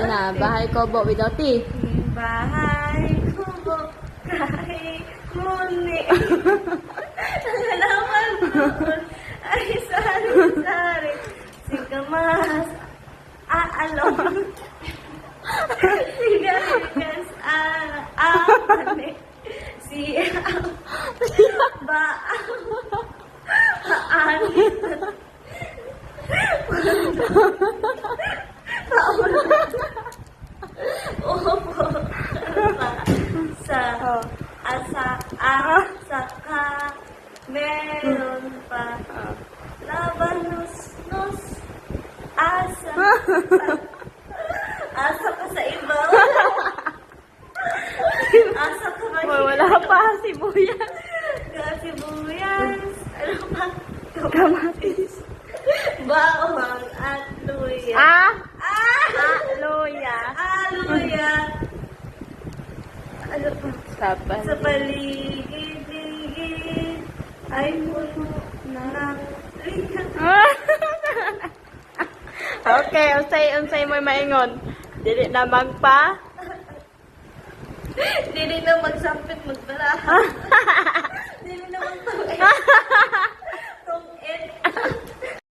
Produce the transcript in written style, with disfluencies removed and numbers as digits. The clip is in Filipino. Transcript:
na. Bahay kubo without T. Bahay kubo kahit muni. Ang halaman doon ay sari-sari. Singkamas aalong. Sigarigas aane. Siyaw baang haanit. Opo. Sa saka meron pa labanus-nus asa ka sa ibaw. Asa ka ba? Wala pa sibuyas. Sibuyas. Ano pa? Kamatis. Bawang at luya. Luya. Luya. Ano pa? Sa Sapan. paligid-ligid ay puno ng likat. Okay, unsay mo maingon. Dili na magpa. Dili na magsampit magpala.